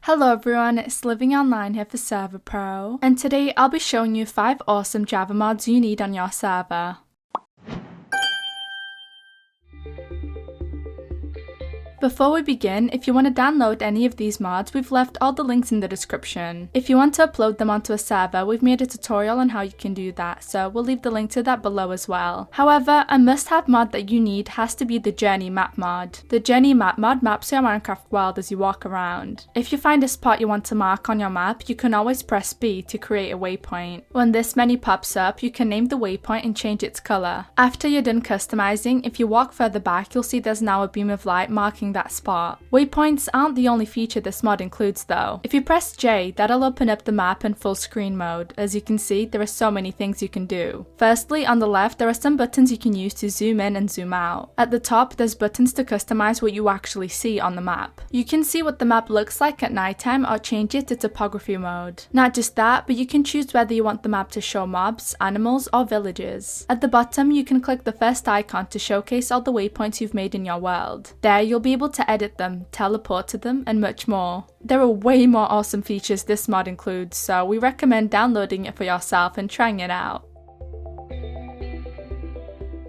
Hello everyone, it's Living Online here for Server.pro, and today I'll be showing you 5 awesome Java mods you need on your server. Before we begin, if you want to download any of these mods, we've left all the links in the description. If you want to upload them onto a server, we've made a tutorial on how you can do that, so we'll leave the link to that below as well. However, a must-have mod that you need has to be the Journey Map mod. The Journey Map mod maps your Minecraft world as you walk around. If you find a spot you want to mark on your map, you can always press B to create a waypoint. When this menu pops up, you can name the waypoint and change its color. After you're done customizing, if you walk further back, you'll see there's now a beam of light marking that spot. Waypoints aren't the only feature this mod includes though. If you press J, that'll open up the map in full screen mode. As you can see, there are so many things you can do. Firstly, on the left, there are some buttons you can use to zoom in and zoom out. At the top, there's buttons to customize what you actually see on the map. You can see what the map looks like at nighttime or change it to topography mode. Not just that, but you can choose whether you want the map to show mobs, animals, or villages. At the bottom, you can click the first icon to showcase all the waypoints you've made in your world. There, you'll be able to edit them, teleport to them, and much more. There are way more awesome features this mod includes, so we recommend downloading it for yourself and trying it out.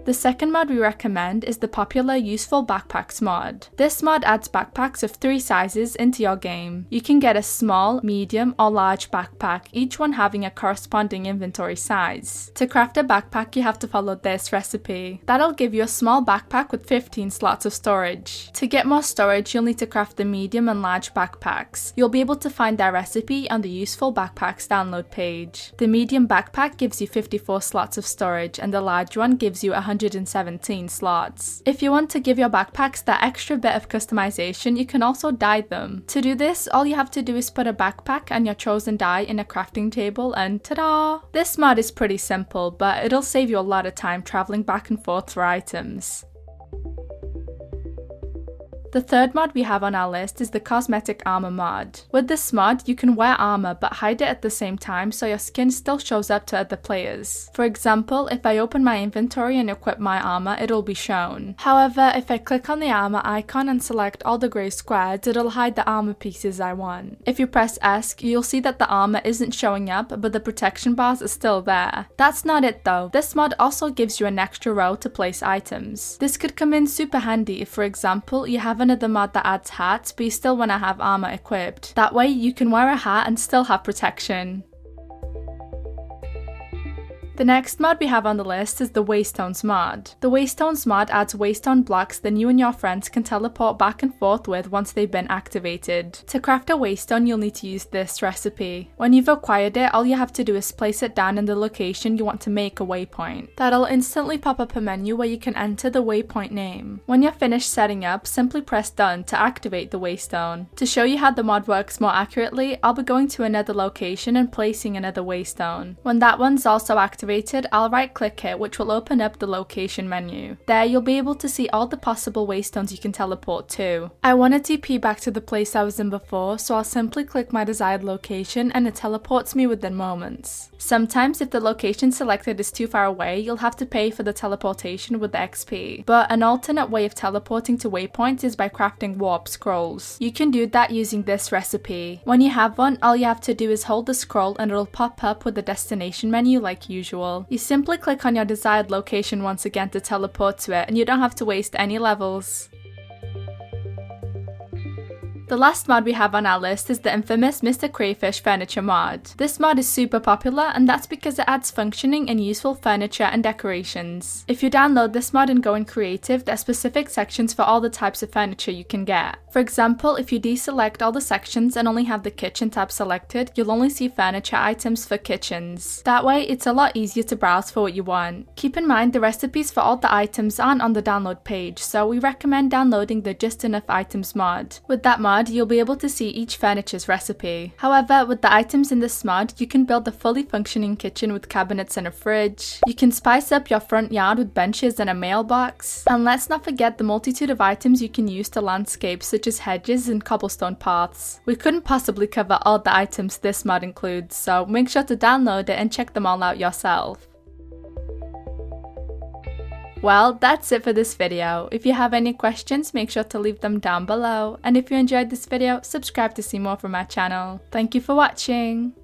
The second mod we recommend is the popular Useful Backpacks mod. This mod adds backpacks of 3 sizes into your game. You can get a small, medium, or large backpack, each one having a corresponding inventory size. To craft a backpack, you have to follow this recipe. That'll give you a small backpack with 15 slots of storage. To get more storage, you'll need to craft the medium and large backpacks. You'll be able to find their recipe on the Useful Backpacks download page. The medium backpack gives you 54 slots of storage, and the large one gives you 117 slots. If you want to give your backpacks that extra bit of customization, you can also dye them. To do this, all you have to do is put a backpack and your chosen dye in a crafting table and ta-da! This mod is pretty simple, but it'll save you a lot of time traveling back and forth for items. The third mod we have on our list is the Cosmetic Armor Mod. With this mod, you can wear armor but hide it at the same time so your skin still shows up to other players. For example, if I open my inventory and equip my armor, it'll be shown. However, if I click on the armor icon and select all the grey squares, it'll hide the armor pieces I want. If you press S, you'll see that the armor isn't showing up, but the protection bars are still there. That's not it though. This mod also gives you an extra row to place items. This could come in super handy if, for example, you have another mod that adds hats, but you still want to have armor equipped. That way you can wear a hat and still have protection. The next mod we have on the list is the Waystones Mod. The Waystones Mod adds waystone blocks that you and your friends can teleport back and forth with once they've been activated. To craft a waystone, you'll need to use this recipe. When you've acquired it, all you have to do is place it down in the location you want to make a waypoint. That'll instantly pop up a menu where you can enter the waypoint name. When you're finished setting up, simply press done to activate the waystone. To show you how the mod works more accurately, I'll be going to another location and placing another waystone. When that one's also activated, I'll right click it, which will open up the location menu. There you'll be able to see all the possible waystones you can teleport to. I want to TP back to the place I was in before, so I'll simply click my desired location and it teleports me within moments. Sometimes if the location selected is too far away, you'll have to pay for the teleportation with the XP. But an alternate way of teleporting to waypoints is by crafting warp scrolls. You can do that using this recipe. When you have one, all you have to do is hold the scroll and it'll pop up with the destination menu like usual. You simply click on your desired location once again to teleport to it, and you don't have to waste any levels. The last mod we have on our list is the infamous MrCrayfish Furniture Mod. This mod is super popular, and that's because it adds functioning and useful furniture and decorations. If you download this mod and go in creative, there are specific sections for all the types of furniture you can get. For example, if you deselect all the sections and only have the kitchen tab selected, you'll only see furniture items for kitchens. That way, it's a lot easier to browse for what you want. Keep in mind the recipes for all the items aren't on the download page, so we recommend downloading the Just Enough Items mod. With that mod, you'll be able to see each furniture's recipe. However, with the items in this mod, you can build a fully functioning kitchen with cabinets and a fridge. You can spice up your front yard with benches and a mailbox. And let's not forget the multitude of items you can use to landscape, such as hedges and cobblestone paths. We couldn't possibly cover all the items this mod includes, so make sure to download it and check them all out yourself. Well, that's it for this video. If you have any questions, make sure to leave them down below. And if you enjoyed this video, subscribe to see more from our channel. Thank you for watching.